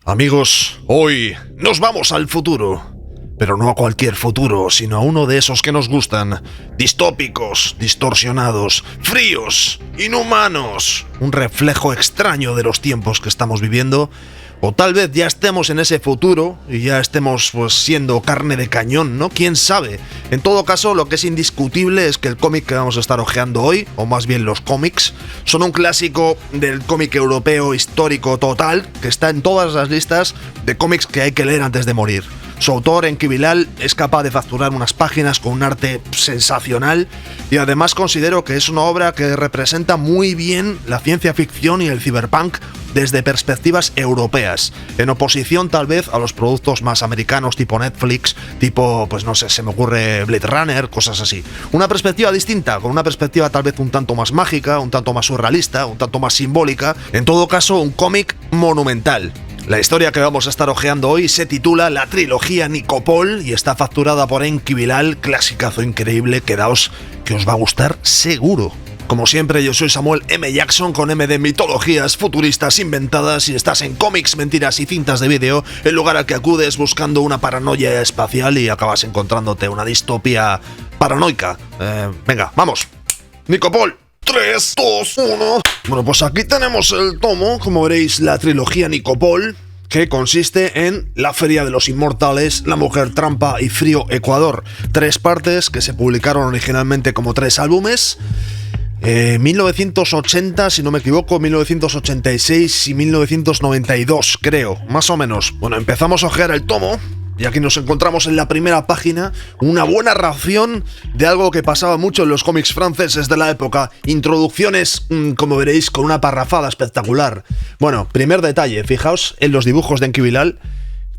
Amigos, hoy nos vamos al futuro. Pero no a cualquier futuro, sino a uno de esos que nos gustan. Distópicos, distorsionados, fríos, inhumanos. Un reflejo extraño de los tiempos que estamos viviendo. O tal vez ya estemos en ese futuro y ya estemos siendo carne de cañón, ¿no? ¿Quién sabe? En todo caso, lo que es indiscutible es que el cómic que vamos a estar hojeando hoy, o más bien los cómics, son un clásico del cómic europeo histórico total, que está en todas las listas de cómics que hay que leer antes de morir. Su autor, Enki Bilal, es capaz de facturar unas páginas con un arte sensacional y además considero que es una obra que representa muy bien la ciencia ficción y el cyberpunk desde perspectivas europeas, en oposición tal vez a los productos más americanos tipo Netflix, tipo, pues no sé, se me ocurre Blade Runner, cosas así. Una perspectiva distinta, con una perspectiva tal vez un tanto más mágica, un tanto más surrealista, un tanto más simbólica, en todo caso un cómic monumental. La historia que vamos a estar hojeando hoy se titula La Trilogía Nicopol y está facturada por Enki Bilal, clasicazo increíble, quedaos que os va a gustar seguro. Como siempre, yo soy Samuel M. Jackson con M de mitologías futuristas inventadas y estás en Cómics, Mentiras y Cintas de Vídeo, el lugar al que acudes buscando una paranoia espacial y acabas encontrándote una distopía paranoica. Venga, vamos. Nicopol. 3, 2, 1. Bueno, pues aquí tenemos el tomo, como veréis, la trilogía Nicopol, que consiste en La Feria de los Inmortales, La Mujer Trampa y Frío Ecuador. 3 partes que se publicaron originalmente como 3 álbumes. 1980, si no me equivoco, 1986 y 1992, creo, más o menos. Bueno, empezamos a ojear el tomo. Y aquí nos encontramos en la primera página una buena ración de algo que pasaba mucho en los cómics franceses de la época. Introducciones, como veréis, con una parrafada espectacular. Bueno, primer detalle, fijaos en los dibujos de Enki Bilal.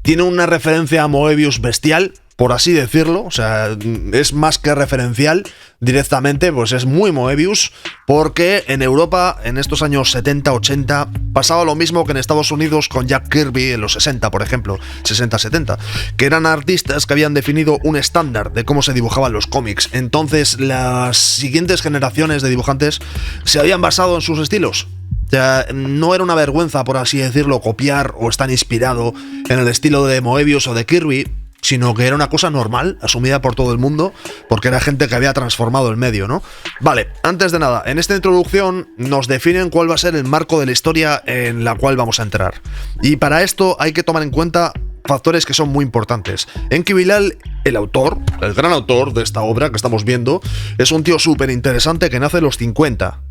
Tiene una referencia a Moebius bestial, por así decirlo, o sea, es más que referencial directamente, pues es muy Moebius, porque en Europa, en estos años 70-80, pasaba lo mismo que en Estados Unidos con Jack Kirby en los 60, por ejemplo, 60-70, que eran artistas que habían definido un estándar de cómo se dibujaban los cómics. Entonces, las siguientes generaciones de dibujantes se habían basado en sus estilos. O sea, no era una vergüenza, por así decirlo, copiar o estar inspirado en el estilo de Moebius o de Kirby, sino que era una cosa normal, asumida por todo el mundo, porque era gente que había transformado el medio, ¿no? Vale, antes de nada, en esta introducción nos definen cuál va a ser el marco de la historia en la cual vamos a entrar. Y para esto hay que tomar en cuenta factores que son muy importantes. Enki Bilal, el autor, el gran autor de esta obra que estamos viendo, es un tío súper interesante que nace en los 50.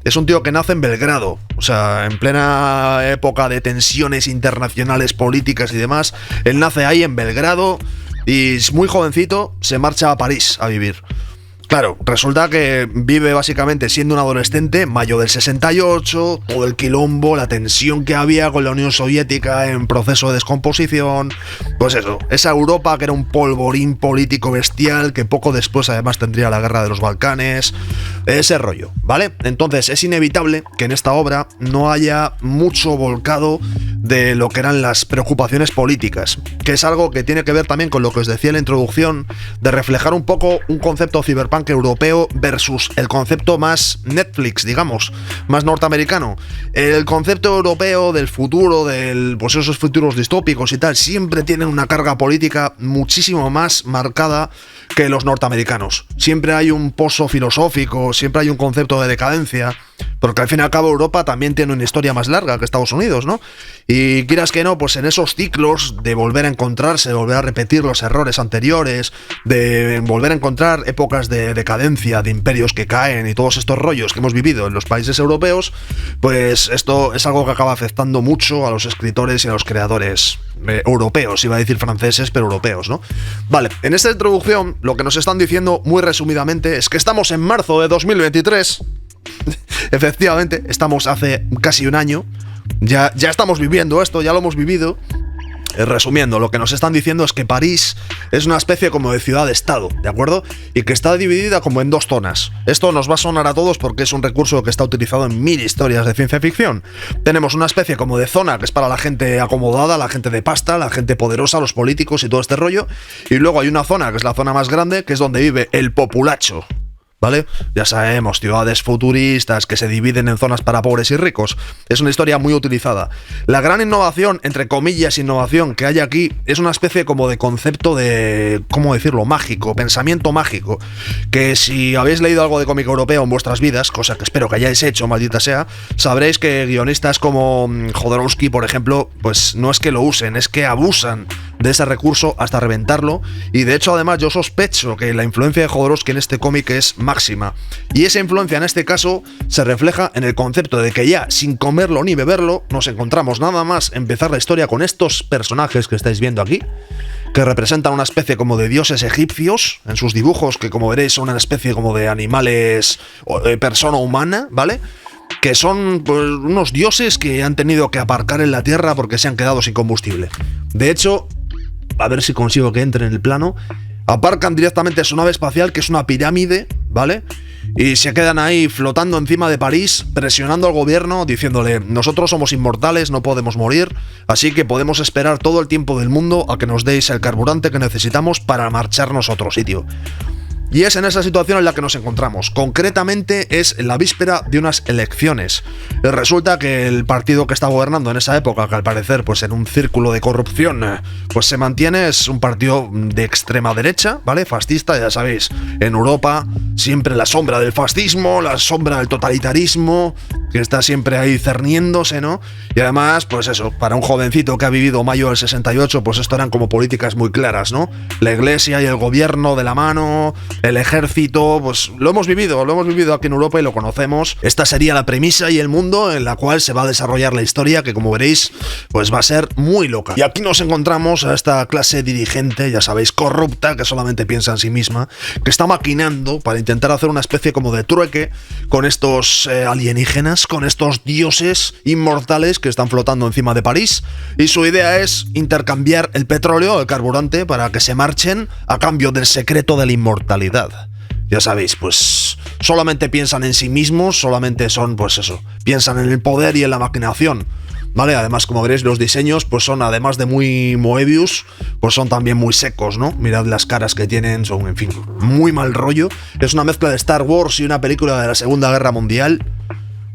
Es un tío que nace en Belgrado, o sea, en plena época de tensiones internacionales, políticas y demás. Él nace ahí en Belgrado y muy jovencito se marcha a París a vivir. Claro, resulta que vive básicamente siendo un adolescente, mayo del 68, todo el quilombo, la tensión que había con la Unión Soviética en proceso de descomposición, pues eso, esa Europa que era un polvorín político bestial, que poco después además tendría la guerra de los Balcanes, ese rollo, ¿vale? Entonces es inevitable que en esta obra no haya mucho volcado de lo que eran las preocupaciones políticas, que es algo que tiene que ver también con lo que os decía en la introducción, de reflejar un poco un concepto cyberpunk europeo versus el concepto más Netflix, digamos, más norteamericano. El concepto europeo del futuro, pues esos futuros distópicos y tal, siempre tienen una carga política muchísimo más marcada que los norteamericanos. Siempre hay un pozo filosófico, siempre hay un concepto de decadencia, porque al fin y al cabo Europa también tiene una historia más larga que Estados Unidos, ¿no? Y quieras que no, pues en esos ciclos de volver a encontrarse, de volver a repetir los errores anteriores, de volver a encontrar épocas de decadencia, de imperios que caen y todos estos rollos que hemos vivido en los países europeos, pues esto es algo que acaba afectando mucho a los escritores y a los creadores europeos, iba a decir franceses, pero europeos, ¿no? Vale, en esta introducción lo que nos están diciendo muy resumidamente es que estamos en marzo de 2023. Efectivamente, estamos hace casi un año. Ya estamos viviendo esto, ya lo hemos vivido. Resumiendo, lo que nos están diciendo es que París es una especie como de ciudad-estado, ¿de acuerdo? Y que está dividida como en 2 zonas. Esto nos va a sonar a todos porque es un recurso que está utilizado en 1000 historias de ciencia ficción. Tenemos una especie como de zona que es para la gente acomodada, la gente de pasta, la gente poderosa, los políticos y todo este rollo. Y luego hay una zona que es la zona más grande, que es donde vive el populacho. ¿vale? Ya sabemos, ciudades futuristas que se dividen en zonas para pobres y ricos. Es una historia muy utilizada. La gran innovación, entre comillas innovación, que hay aquí es una especie como de concepto de, ¿cómo decirlo?, mágico, pensamiento mágico, que si habéis leído algo de cómic europeo en vuestras vidas, cosa que espero que hayáis hecho, maldita sea, sabréis que guionistas como Jodorowsky, por ejemplo, pues no es que lo usen, es que abusan de ese recurso hasta reventarlo, y de hecho además yo sospecho que la influencia de Jodorowsky en este cómic es máxima, y esa influencia en este caso se refleja en el concepto de que ya sin comerlo ni beberlo nos encontramos nada más empezar la historia con estos personajes que estáis viendo aquí, que representan una especie como de dioses egipcios en sus dibujos, que como veréis son una especie como de animales o de persona humana, ¿vale? Que son pues unos dioses que han tenido que aparcar en la Tierra porque se han quedado sin combustible. De hecho, a ver si consigo que entre en el plano, aparcan directamente su nave espacial, que es una pirámide, ¿vale? Y se quedan ahí flotando encima de París, presionando al gobierno, diciéndole: nosotros somos inmortales, no podemos morir, así que podemos esperar todo el tiempo del mundo a que nos deis el carburante que necesitamos para marcharnos a otro sitio. Y es en esa situación en la que nos encontramos. Concretamente es en la víspera de unas elecciones. Resulta que el partido que está gobernando en esa época, que al parecer pues en un círculo de corrupción pues se mantiene, es un partido de extrema derecha, ¿vale? Fascista, ya sabéis, en Europa siempre la sombra del fascismo, la sombra del totalitarismo, que está siempre ahí cerniéndose, ¿no? Y además, pues eso, para un jovencito que ha vivido mayo del 68, pues esto eran como políticas muy claras, ¿no? La iglesia y el gobierno de la mano, el ejército, pues lo hemos vivido aquí en Europa y lo conocemos. Esta sería la premisa y el mundo en la cual se va a desarrollar la historia, que como veréis, pues va a ser muy loca. Y aquí nos encontramos a esta clase dirigente, ya sabéis, corrupta, que solamente piensa en sí misma, que está maquinando para intentar hacer una especie como de trueque con estos alienígenas, con estos dioses inmortales que están flotando encima de París, y su idea es intercambiar el petróleo, el carburante, para que se marchen a cambio del secreto de la inmortalidad. Ya sabéis, pues solamente piensan en sí mismos, solamente son, pues eso, piensan en el poder y en la maquinación, ¿vale? Además, como veréis, los diseños pues son, además de muy Moebius, pues son también muy secos, ¿no? Mirad las caras que tienen, son, en fin, muy mal rollo. Es una mezcla de Star Wars y una película de la Segunda Guerra Mundial.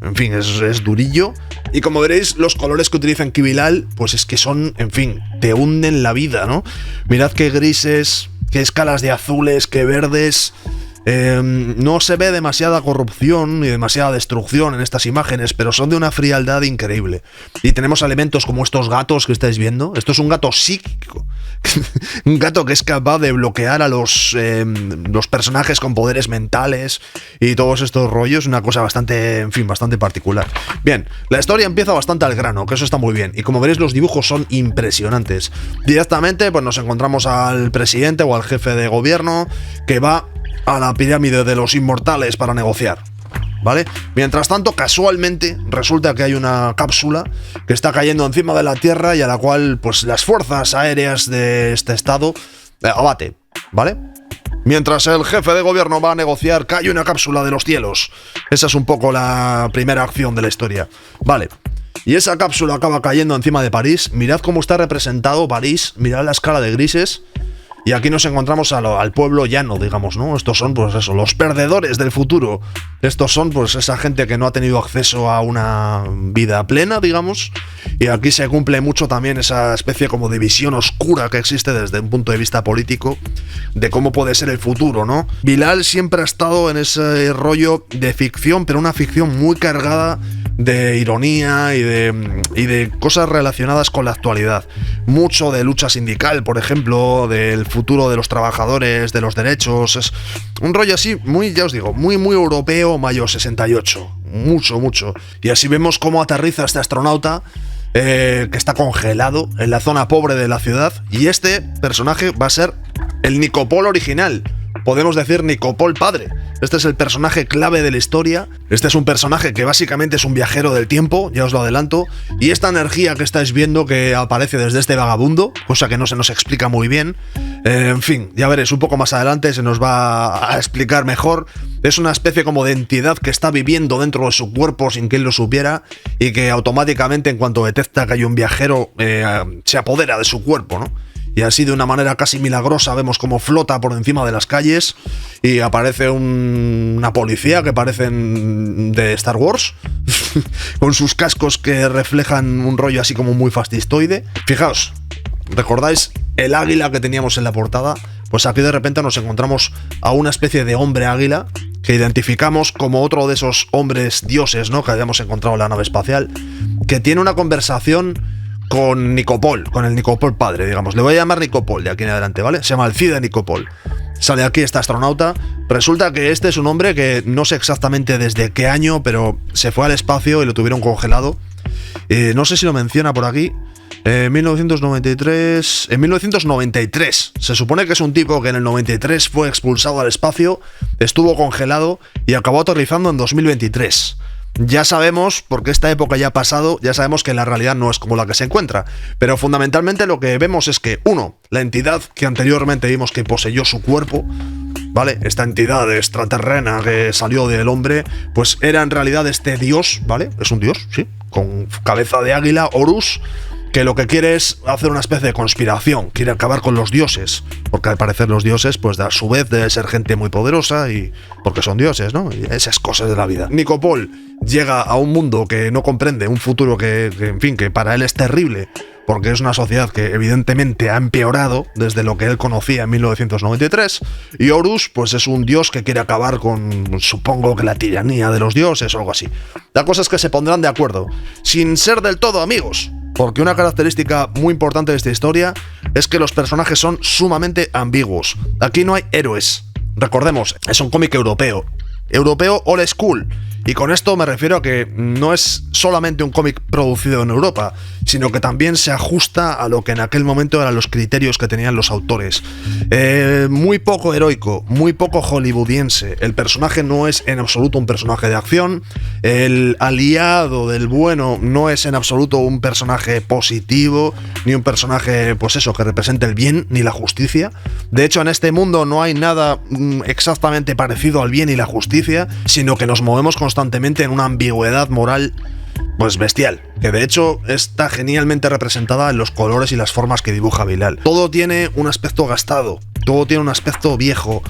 En fin, es durillo. Y como veréis, los colores que utiliza Kibilal, pues es que son, en fin, te hunden la vida, ¿no? Mirad qué grises, qué escalas de azules, qué verdes. No se ve demasiada corrupción ni demasiada destrucción en estas imágenes, pero son de una frialdad increíble. Y tenemos elementos como estos gatos que estáis viendo. Esto es un gato psíquico. Un gato que es capaz de bloquear a los personajes con poderes mentales y todos estos rollos. Una cosa bastante, en fin, bastante particular. Bien, la historia empieza bastante al grano, que eso está muy bien. Y como veréis, los dibujos son impresionantes. Directamente, pues nos encontramos al presidente o al jefe de gobierno que va a la pirámide de los inmortales para negociar, ¿vale? Mientras tanto, casualmente, resulta que hay una cápsula que está cayendo encima de la Tierra y a la cual, pues, las fuerzas aéreas de este estado abate, ¿vale? Mientras el jefe de gobierno va a negociar, cae una cápsula de los cielos. Esa es un poco la primera acción de la historia, ¿vale? Y esa cápsula acaba cayendo encima de París. Mirad cómo está representado París, mirad la escala de grises. Y aquí nos encontramos al pueblo llano, digamos, ¿no? Estos son, pues eso, los perdedores del futuro. Estos son, pues, esa gente que no ha tenido acceso a una vida plena, digamos. Y aquí se cumple mucho también esa especie como de visión oscura que existe desde un punto de vista político de cómo puede ser el futuro, ¿no? Bilal siempre ha estado en ese rollo de ficción, pero una ficción muy cargada de ironía y de cosas relacionadas con la actualidad. Mucho de lucha sindical, por ejemplo, del futuro de los trabajadores, de los derechos. Es un rollo así, muy, ya os digo, muy europeo, mayo 68. Mucho. Y así vemos cómo aterriza este astronauta que está congelado en la zona pobre de la ciudad. Y este personaje va a ser el Nicopol original. Podemos decir Nicopol padre. Este es el personaje clave de la historia. Este es un personaje que básicamente es un viajero del tiempo, ya os lo adelanto. Y esta energía que estáis viendo que aparece desde este vagabundo, cosa que no se nos explica muy bien. En fin, ya veréis, un poco más adelante se nos va a explicar mejor. Es una especie como de entidad que está viviendo dentro de su cuerpo sin que él lo supiera y que automáticamente, en cuanto detecta que hay un viajero, se apodera de su cuerpo, ¿no? y así de una manera casi milagrosa vemos cómo flota por encima de las calles y aparece una policía que parecen de Star Wars con sus cascos que reflejan un rollo así como muy fascistoide. Fijaos, ¿recordáis el águila que teníamos en la portada? Pues aquí de repente nos encontramos a una especie de hombre águila que identificamos como otro de esos hombres dioses, ¿no?, que habíamos encontrado en la nave espacial, que tiene una conversación con Nicopol, con el Nicopol padre, digamos. Le voy a llamar Nicopol de aquí en adelante, ¿vale? Se llama Alcide Nicopol. Sale aquí este astronauta. Resulta que este es un hombre que no sé exactamente desde qué año, pero se fue al espacio y lo tuvieron congelado. No sé si lo menciona por aquí. 1993. En 1993. Se supone que es un tipo que en el 93 fue expulsado al espacio, estuvo congelado y acabó aterrizando en 2023. Ya sabemos, porque esta época ya ha pasado, ya sabemos que la realidad no es como la que se encuentra. Pero fundamentalmente lo que vemos es que, uno, la entidad que anteriormente vimos que poseyó su cuerpo, ¿vale? Esta entidad extraterrena que salió del hombre, pues era en realidad este dios, ¿vale? Es un dios, sí, con cabeza de águila, Horus, que lo que quiere es hacer una especie de conspiración, quiere acabar con los dioses, porque al parecer los dioses, pues a su vez deben ser gente muy poderosa y porque son dioses, ¿no? Y esas cosas de la vida. Nicopol llega a un mundo que no comprende, un futuro que en fin, que para él es terrible, porque es una sociedad que evidentemente ha empeorado desde lo que él conocía en 1993, y Horus, pues es un dios que quiere acabar con, supongo que la tiranía de los dioses o algo así. La cosa es que se pondrán de acuerdo, sin ser del todo amigos. Porque una característica muy importante de esta historia es que los personajes son sumamente ambiguos. Aquí no hay héroes. Recordemos, es un cómic europeo. Europeo old school. Y con esto me refiero a que no es solamente un cómic producido en Europa, sino que también se ajusta a lo que en aquel momento eran los criterios que tenían los autores. Muy poco heroico, muy poco hollywoodiense. El personaje no es en absoluto un personaje de acción. El aliado del bueno no es en absoluto un personaje positivo, ni un personaje, pues eso, que represente el bien ni la justicia. De hecho, en este mundo no hay nada exactamente parecido al bien y la justicia, sino que nos movemos constantemente en una ambigüedad moral pues bestial, que de hecho está genialmente representada en los colores y las formas que dibuja Bilal. Todo tiene un aspecto gastado, todo tiene un aspecto viejo,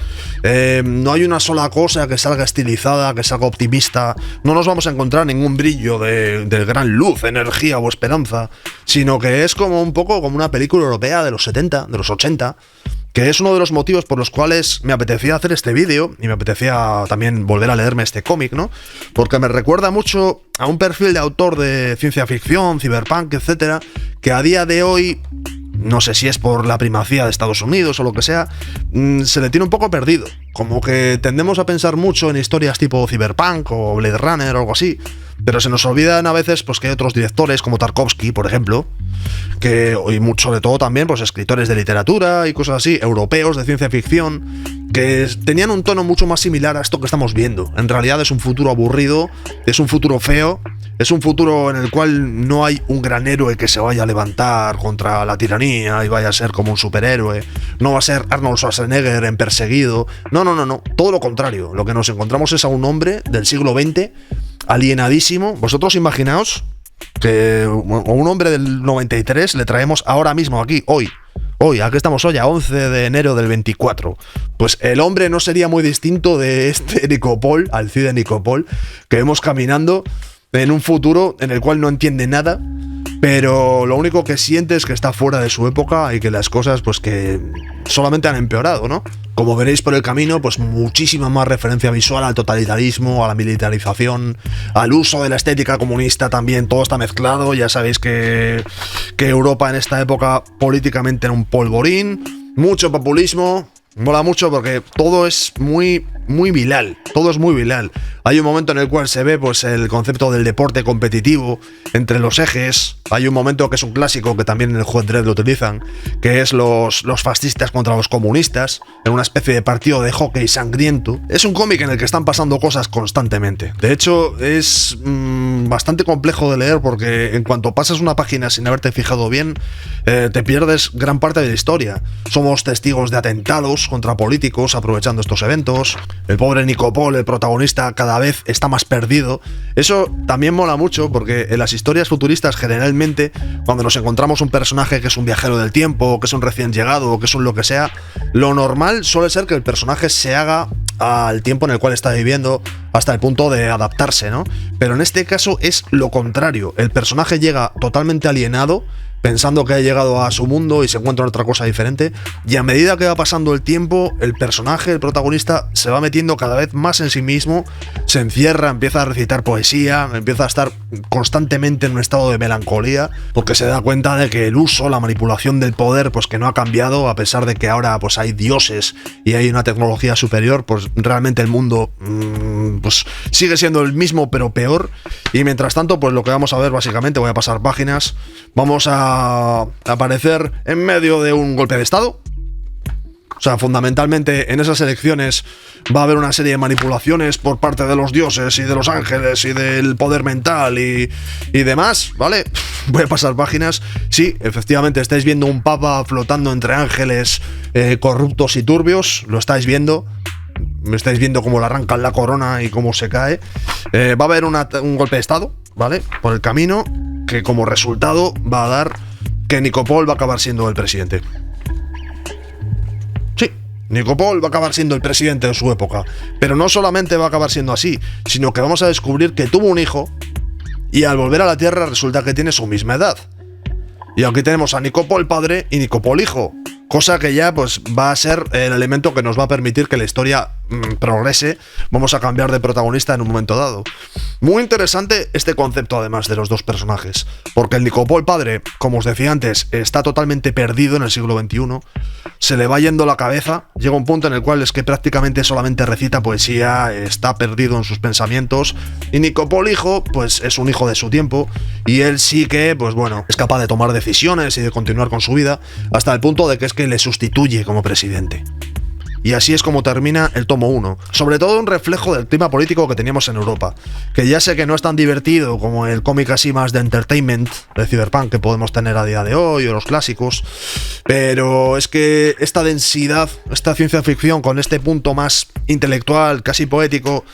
no hay una sola cosa que salga estilizada, que salga optimista, no nos vamos a encontrar ningún brillo de gran luz, energía o esperanza, sino que es como un poco como una película europea de los 70, de los 80, que es uno de los motivos por los cuales me apetecía hacer este vídeo y me apetecía también volver a leerme este cómic, ¿no? Porque me recuerda mucho a un perfil de autor de ciencia ficción, cyberpunk, etcétera, que a día de hoy, no sé si es por la primacía de Estados Unidos o lo que sea, se le tiene un poco perdido. Como que tendemos a pensar mucho en historias tipo cyberpunk o Blade Runner o algo así, pero se nos olvidan a veces pues que hay otros directores como Tarkovsky, por ejemplo, y mucho de todo también pues escritores de literatura y cosas así, europeos de ciencia ficción, que tenían un tono mucho más similar a esto que estamos viendo. En realidad es un futuro aburrido, es un futuro feo, es un futuro en el cual no hay un gran héroe que se vaya a levantar contra la tiranía y vaya a ser como un superhéroe, no va a ser Arnold Schwarzenegger en Perseguido, no, todo lo contrario. Lo que nos encontramos es a un hombre del siglo XX alienadísimo. Vosotros imaginaos que a un hombre del 93 le traemos ahora mismo aquí, hoy, aquí estamos hoy, a 11 de enero del 24. Pues el hombre no sería muy distinto de este Nicopol, Alcide Nicopol, que vemos caminando en un futuro en el cual no entiende nada, pero lo único que siente es que está fuera de su época y que las cosas pues que solamente han empeorado, ¿no? Como veréis por el camino, pues muchísima más referencia visual al totalitarismo, a la militarización, al uso de la estética comunista también, todo está mezclado. Ya sabéis que Europa en esta época políticamente era un polvorín, mucho populismo. Mola mucho porque todo es muy Bilal, todo es muy Bilal. Hay un momento en el cual se ve pues el concepto del deporte competitivo entre los ejes. Hay un momento que es un clásico que también en el juego Dredd lo utilizan, que es los fascistas contra los comunistas, en una especie de partido de hockey sangriento. Es un cómic en el que están pasando cosas constantemente. De hecho, es bastante complejo de leer porque en cuanto pasas una página sin haberte fijado bien, te pierdes gran parte de la historia. Somos testigos de atentados contra políticos aprovechando estos eventos. El pobre Nico Paul, el protagonista, cada vez está más perdido. Eso también mola mucho porque en las historias futuristas generalmente, cuando nos encontramos un personaje que es un viajero del tiempo, que es un recién llegado o que es un lo que sea, lo normal suele ser que el personaje se haga al tiempo en el cual está viviendo hasta el punto de adaptarse, ¿no? Pero en este caso es lo contrario. El personaje llega totalmente alienado, pensando que ha llegado a su mundo y se encuentra en otra cosa diferente, y a medida que va pasando el tiempo, el personaje, el protagonista, se va metiendo cada vez más en sí mismo, se encierra, empieza a recitar poesía, empieza a estar constantemente en un estado de melancolía, porque se da cuenta de que el uso, la manipulación del poder, pues que no ha cambiado, a pesar de que ahora pues hay dioses y hay una tecnología superior, pues realmente el mundo pues sigue siendo el mismo pero peor. Y mientras tanto, pues lo que vamos a ver básicamente, voy a pasar páginas, vamos a aparecer en medio de un golpe de estado. O sea, fundamentalmente en esas elecciones va a haber una serie de manipulaciones por parte de los dioses y de los ángeles y del poder mental y demás, ¿vale? Voy a pasar páginas. Sí, efectivamente estáis viendo un papa flotando entre ángeles corruptos y turbios, lo estáis viendo. Me estáis viendo cómo le arrancan la corona y cómo se cae. Va a haber un golpe de estado, ¿vale? Por el camino, que como resultado va a dar que Nico Paul va a acabar siendo el presidente. Sí, Nico Paul va a acabar siendo el presidente de su época. Pero no solamente va a acabar siendo así, sino que vamos a descubrir que tuvo un hijo y al volver a la Tierra resulta que tiene su misma edad. Y aquí tenemos a Nico Paul padre y Nico Paul hijo. Cosa que ya pues va a ser el elemento que nos va a permitir que la historia progrese. Vamos a cambiar de protagonista en un momento dado. Muy interesante este concepto además de los dos personajes, porque el Nico Paul padre, como os decía antes, está totalmente perdido en el siglo XXI. Se le va yendo la cabeza, llega un punto en el cual es que prácticamente solamente recita poesía, está perdido en sus pensamientos. Y Nico Paul hijo, pues es un hijo de su tiempo, y él sí que, pues bueno, es capaz de tomar decisiones y de continuar con su vida, hasta el punto de que es que le sustituye como presidente. Y así es como termina el tomo 1. Sobre todo un reflejo del clima político que teníamos en Europa. Que ya sé que no es tan divertido como el cómic así más de entertainment, de Cyberpunk, que podemos tener a día de hoy, o los clásicos. Pero es que esta densidad, esta ciencia ficción con este punto más intelectual, casi poético,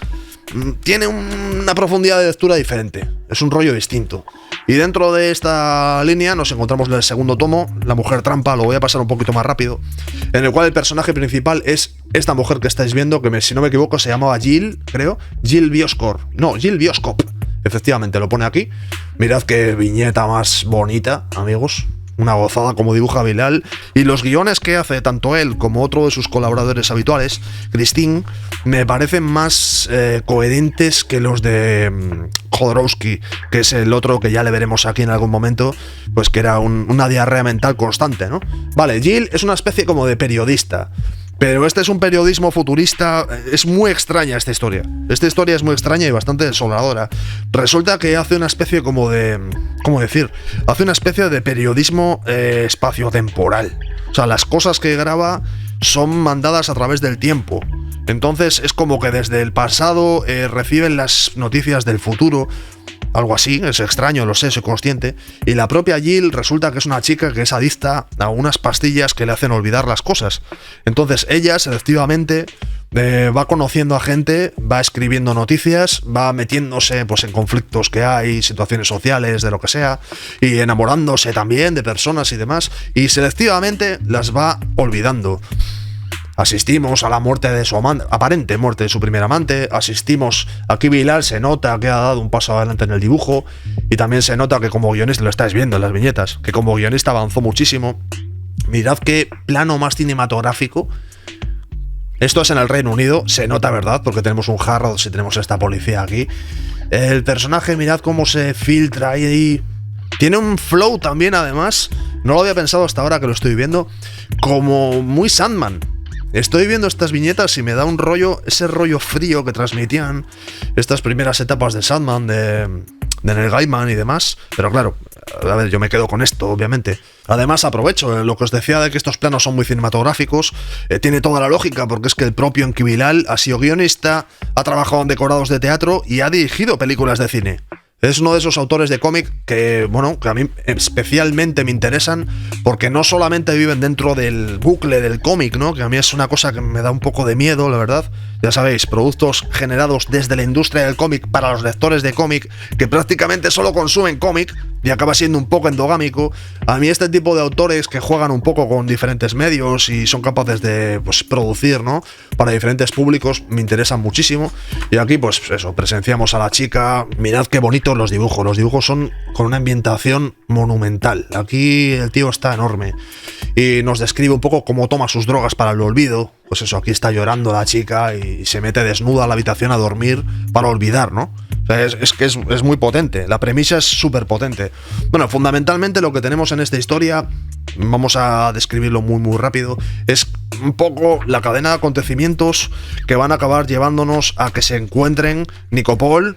tiene una profundidad de lectura diferente. Es un rollo distinto. Y dentro de esta línea nos encontramos en el segundo tomo, La Mujer Trampa, lo voy a pasar un poquito más rápido, en el cual el personaje principal es esta mujer que estáis viendo, que si no me equivoco se llamaba Jill, creo. Jill Bioskop. No, Jill Bioskop. Efectivamente, lo pone aquí. Mirad qué viñeta más bonita, amigos. Una gozada como dibuja Bilal. Y los guiones que hace tanto él como otro de sus colaboradores habituales, Christine, me parecen más coherentes que los de Jodorowsky, que es el otro que ya le veremos aquí en algún momento, pues que era una diarrea mental constante, ¿no? Vale, Jill es una especie como de periodista. Pero este es un periodismo futurista, es muy extraña esta historia. Esta historia es muy extraña y bastante desoladora. Resulta que hace una especie como de... ¿cómo decir? Hace una especie de periodismo espaciotemporal. O sea, las cosas que graba son mandadas a través del tiempo. Entonces es como que desde el pasado reciben las noticias del futuro. Algo así, es extraño, lo sé, soy consciente. Y la propia Jill resulta que es una chica que es adicta a unas pastillas que le hacen olvidar las cosas. Entonces ella selectivamente va conociendo a gente, va escribiendo noticias, va metiéndose pues en conflictos que hay, situaciones sociales, de lo que sea, y enamorándose también de personas y demás, y selectivamente las va olvidando. Asistimos a la muerte de su amante, aparente muerte de su primer amante. Asistimos, aquí Bilal se nota que ha dado un paso adelante en el dibujo. Y también se nota que como guionista, lo estáis viendo en las viñetas, que como guionista avanzó muchísimo. Mirad qué plano más cinematográfico. Esto es en el Reino Unido, se nota, ¿verdad? Porque tenemos un Harrods y tenemos esta policía aquí. El personaje, mirad cómo se filtra ahí. Tiene un flow también, además. No lo había pensado hasta ahora que lo estoy viendo. Como muy Sandman. Estoy viendo estas viñetas y me da un rollo, ese rollo frío que transmitían estas primeras etapas de Sandman, de Neil Gaiman y demás. Pero claro, a ver, yo me quedo con esto, obviamente. Además, aprovecho lo que os decía de que estos planos son muy cinematográficos. Tiene toda la lógica, porque es que el propio Enki Bilal ha sido guionista, ha trabajado en decorados de teatro y ha dirigido películas de cine. Es uno de esos autores de cómic que, bueno, que a mí especialmente me interesan porque no solamente viven dentro del bucle del cómic, ¿no? Que a mí es una cosa que me da un poco de miedo, la verdad, Ya sabéis, productos generados desde la industria del cómic para los lectores de cómic que prácticamente solo consumen cómic y acaba siendo un poco endogámico. A mí este tipo de autores que juegan un poco con diferentes medios y son capaces de pues, producir, ¿no?, para diferentes públicos, me interesan muchísimo. Y aquí pues eso, presenciamos a la chica. Mirad qué bonitos los dibujos son con una ambientación monumental. Aquí el tío está enorme y nos describe un poco cómo toma sus drogas para el olvido. Pues eso, aquí está llorando la chica y se mete desnuda a la habitación a dormir para olvidar, ¿no? O sea, es muy potente, la premisa es súper potente. Bueno, fundamentalmente lo que tenemos en esta historia, vamos a describirlo muy rápido, es un poco la cadena de acontecimientos que van a acabar llevándonos a que se encuentren Nicopol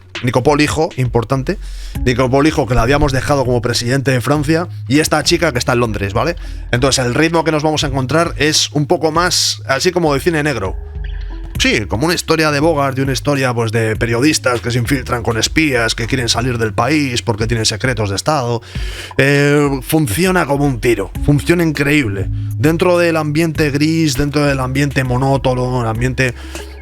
hijo, importante, Nicopol hijo, que la habíamos dejado como presidente de Francia, y esta chica que está en Londres, ¿vale? Entonces el ritmo que nos vamos a encontrar es un poco más así como de cine negro. Sí, como una historia de Bogart, de una historia pues de periodistas que se infiltran con espías, que quieren salir del país porque tienen secretos de Estado. Funciona como un tiro, funciona increíble. Dentro del ambiente gris, dentro del ambiente monótono, el ambiente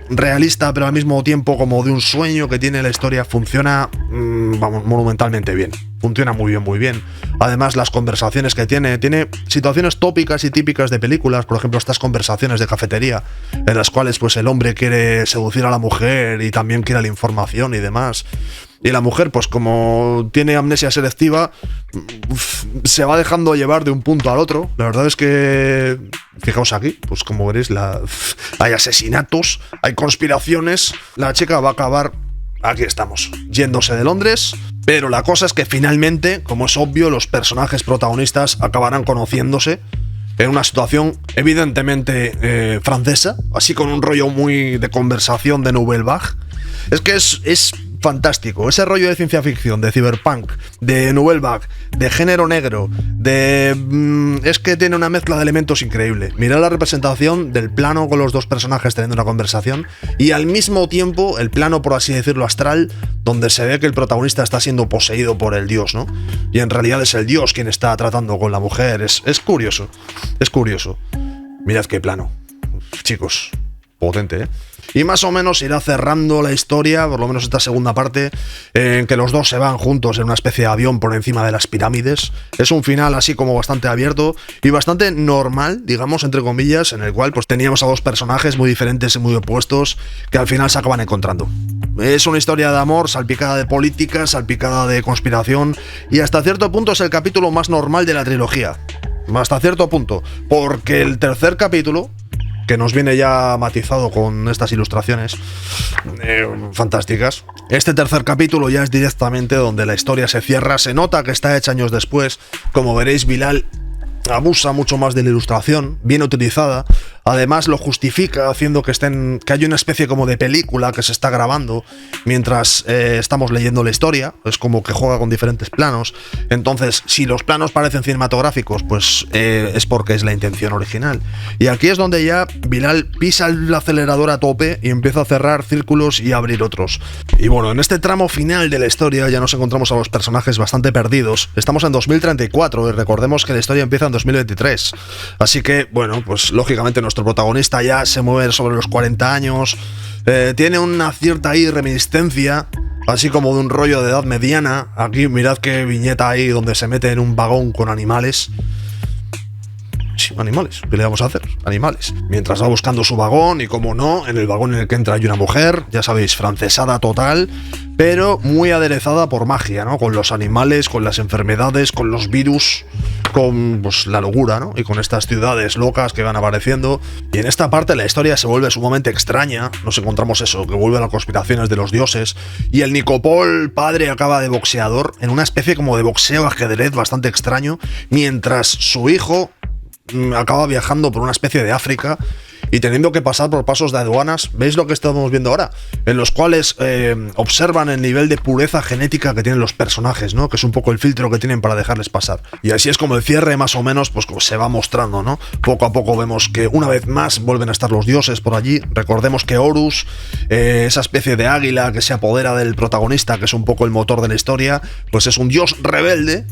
realista, pero al mismo tiempo como de un sueño que tiene la historia, funciona monumentalmente bien. Funciona muy bien. Además, las conversaciones que tiene situaciones tópicas y típicas de películas, por ejemplo, estas conversaciones de cafetería, en las cuales pues el hombre quiere seducir a la mujer y también quiere la información y demás. Y la mujer, pues como tiene amnesia selectiva, se va dejando llevar de un punto al otro. La verdad es que, fijaos aquí, pues como veréis, hay asesinatos, hay conspiraciones. La chica va a acabar, aquí estamos, yéndose de Londres. Pero la cosa es que finalmente, como es obvio, los personajes protagonistas acabarán conociéndose en una situación evidentemente francesa, así con un rollo muy de conversación de Nouvelle Vague. Es que es fantástico, ese rollo de ciencia ficción, de cyberpunk, de Nouvelle Vague, de género negro, es que tiene una mezcla de elementos increíble. Mirad la representación del plano con los dos personajes teniendo una conversación y al mismo tiempo el plano, por así decirlo, astral, donde se ve que el protagonista está siendo poseído por el dios, ¿no? Y en realidad es el dios quien está tratando con la mujer. Es curioso, es curioso. Mirad qué plano, chicos, potente, ¿eh? Y más o menos irá cerrando la historia, por lo menos esta segunda parte, en que los dos se van juntos en una especie de avión por encima de las pirámides. Es un final así como bastante abierto y bastante normal, digamos, entre comillas, en el cual pues teníamos a dos personajes muy diferentes y muy opuestos que al final se acaban encontrando. Es una historia de amor salpicada de política, salpicada de conspiración, y hasta cierto punto es el capítulo más normal de la trilogía. Hasta cierto punto, porque el tercer capítulo, que nos viene ya matizado con estas ilustraciones fantásticas. Este tercer capítulo ya es directamente donde la historia se cierra, se nota que está hecha años después. Como veréis, Bilal abusa mucho más de la ilustración, bien utilizada. Además lo justifica haciendo que haya una especie como de película que se está grabando mientras estamos leyendo la historia. Es como que juega con diferentes planos. Entonces, si los planos parecen cinematográficos, pues es porque es la intención original. Y aquí es donde ya Bilal pisa el acelerador a tope y empieza a cerrar círculos y a abrir otros. Y bueno, en este tramo final de la historia ya nos encontramos a los personajes bastante perdidos. Estamos en 2034 y recordemos que la historia empieza en 2023. Así que, bueno, pues lógicamente nuestro protagonista ya se mueve sobre los 40 años, tiene una cierta ahí reminiscencia, así como de un rollo de edad mediana. Aquí mirad qué viñeta ahí donde se mete en un vagón con animales. Sí, animales, ¿qué le vamos a hacer? Animales. Mientras va buscando su vagón y, como no, en el vagón en el que entra hay una mujer, ya sabéis, francesada total, pero muy aderezada por magia, ¿no? Con los animales, con las enfermedades, con los virus, con pues, la locura, ¿no? Y con estas ciudades locas que van apareciendo. Y en esta parte la historia se vuelve sumamente extraña. Nos encontramos eso, que vuelven las conspiraciones de los dioses. Y el Nicopol padre acaba de boxeador, en una especie como de boxeo ajedrez bastante extraño, mientras su hijo acaba viajando por una especie de África y teniendo que pasar por pasos de aduanas. ¿Veis lo que estamos viendo ahora? En los cuales observan el nivel de pureza genética que tienen los personajes, ¿no? Que es un poco el filtro que tienen para dejarles pasar. Y así es como el cierre, más o menos, pues se va mostrando, ¿no? Poco a poco vemos que una vez más vuelven a estar los dioses por allí. Recordemos que Horus, esa especie de águila que se apodera del protagonista, que es un poco el motor de la historia, pues es un dios rebelde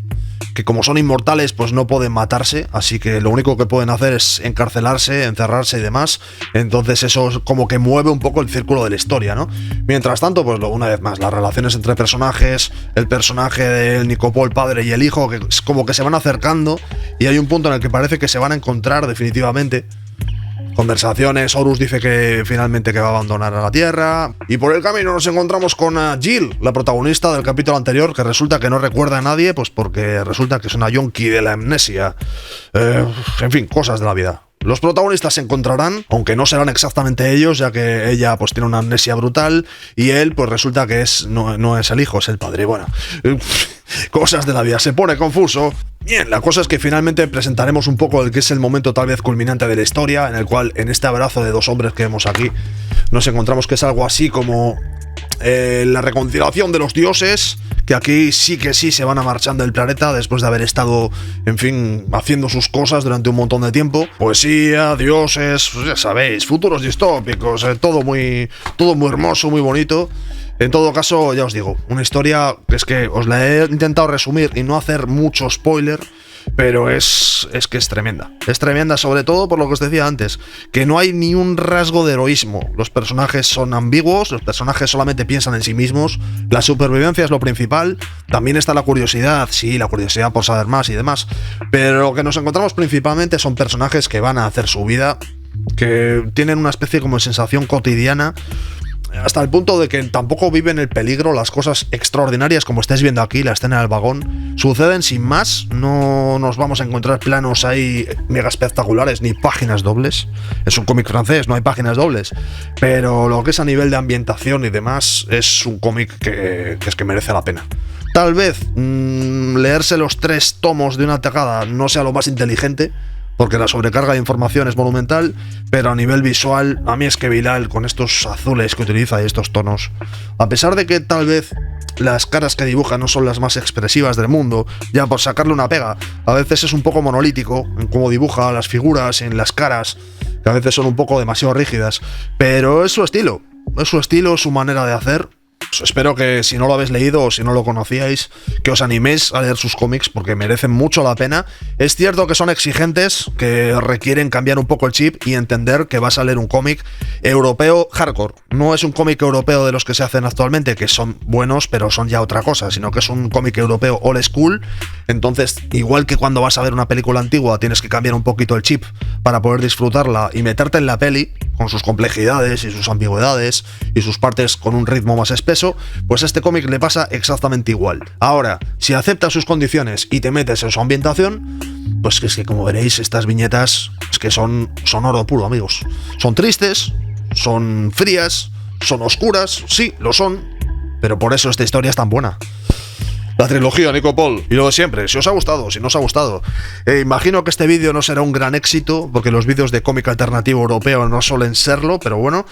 que, como son inmortales, pues no pueden matarse, así que lo único que pueden hacer es encarcelarse, encerrarse y demás. demás, entonces eso como que mueve un poco el círculo de la historia, ¿no? Mientras tanto, pues una vez más, las relaciones entre personajes, el personaje del Nicopol padre y el hijo, que es como que se van acercando y hay un punto en el que parece que se van a encontrar definitivamente. Conversaciones, Horus dice que finalmente que va a abandonar a la Tierra, y por el camino nos encontramos con Jill, la protagonista del capítulo anterior, que resulta que no recuerda a nadie, pues porque resulta que es una yonki de la amnesia. En fin, cosas de la vida. Los protagonistas se encontrarán, aunque no serán exactamente ellos, ya que ella pues tiene una amnesia brutal y él pues resulta que no es el hijo, es el padre. Bueno, cosas de la vida, se pone confuso. Bien, la cosa es que finalmente presentaremos un poco el que es el momento tal vez culminante de la historia, en el cual en este abrazo de dos hombres que vemos aquí nos encontramos que es algo así como la reconciliación de los dioses, que aquí sí que sí se van a marchar del planeta después de haber estado, en fin, haciendo sus cosas durante un montón de tiempo. Poesía, dioses, pues ya sabéis, futuros distópicos, todo muy hermoso, muy bonito. En todo caso, ya os digo, una historia que es que os la he intentado resumir y no hacer mucho spoiler, pero es que es tremenda. Es tremenda sobre todo por lo que os decía antes, que no hay ni un rasgo de heroísmo. Los personajes son ambiguos, los personajes solamente piensan en sí mismos, la supervivencia es lo principal, también está la curiosidad, sí, la curiosidad por saber más y demás, pero lo que nos encontramos principalmente son personajes que van a hacer su vida, que tienen una especie como de sensación cotidiana, hasta el punto de que tampoco viven el peligro. Las cosas extraordinarias, como estáis viendo aquí, la escena del vagón, suceden sin más. No nos vamos a encontrar planos ahí mega espectaculares ni páginas dobles. Es un cómic francés, no hay páginas dobles, pero lo que es a nivel de ambientación y demás es un cómic que es que merece la pena. Tal vez leerse los 3 tomos de una tacada no sea lo más inteligente, porque la sobrecarga de información es monumental, pero a nivel visual, a mí es que Bilal, con estos azules que utiliza y estos tonos, a pesar de que tal vez las caras que dibuja no son las más expresivas del mundo, ya por sacarle una pega, a veces es un poco monolítico en cómo dibuja las figuras, en las caras, que a veces son un poco demasiado rígidas, pero es su estilo, su manera de hacer. Espero que si no lo habéis leído o si no lo conocíais, que os animéis a leer sus cómics porque merecen mucho la pena. Es cierto que son exigentes, que requieren cambiar un poco el chip y entender que vas a leer un cómic europeo hardcore. No es un cómic europeo de los que se hacen actualmente, que son buenos pero son ya otra cosa, sino que es un cómic europeo old school. Entonces, igual que cuando vas a ver una película antigua tienes que cambiar un poquito el chip para poder disfrutarla y meterte en la peli con sus complejidades y sus ambigüedades y sus partes con un ritmo más espeso, pues a este cómic le pasa exactamente igual. Ahora, si aceptas sus condiciones y te metes en su ambientación, pues es que como veréis, estas viñetas es que son oro puro, amigos. Son tristes, son frías, son oscuras, sí, lo son, pero por eso esta historia es tan buena. La trilogía Nicopol, y lo de siempre, si os ha gustado, si no os ha gustado. Imagino que este vídeo no será un gran éxito, porque los vídeos de cómic alternativo europeo no suelen serlo, pero bueno,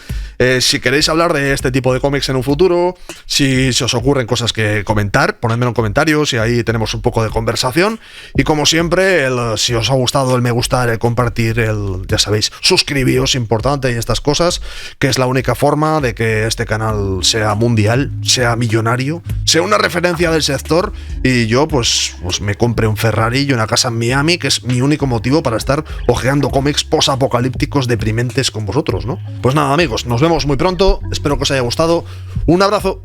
si queréis hablar de este tipo de cómics en un futuro, si se os ocurren cosas que comentar, ponedmelo en comentarios y ahí tenemos un poco de conversación. Y como siempre, si os ha gustado el me gusta, el compartir, ya sabéis, suscribíos, importante, y estas cosas, que es la única forma de que este canal sea mundial, sea millonario, sea una referencia del sector, y yo pues me compré un Ferrari y una casa en Miami, que es mi único motivo para estar hojeando cómics posapocalípticos deprimentes con vosotros, ¿no? Pues nada, amigos, nos vemos muy pronto, espero que os haya gustado, un abrazo.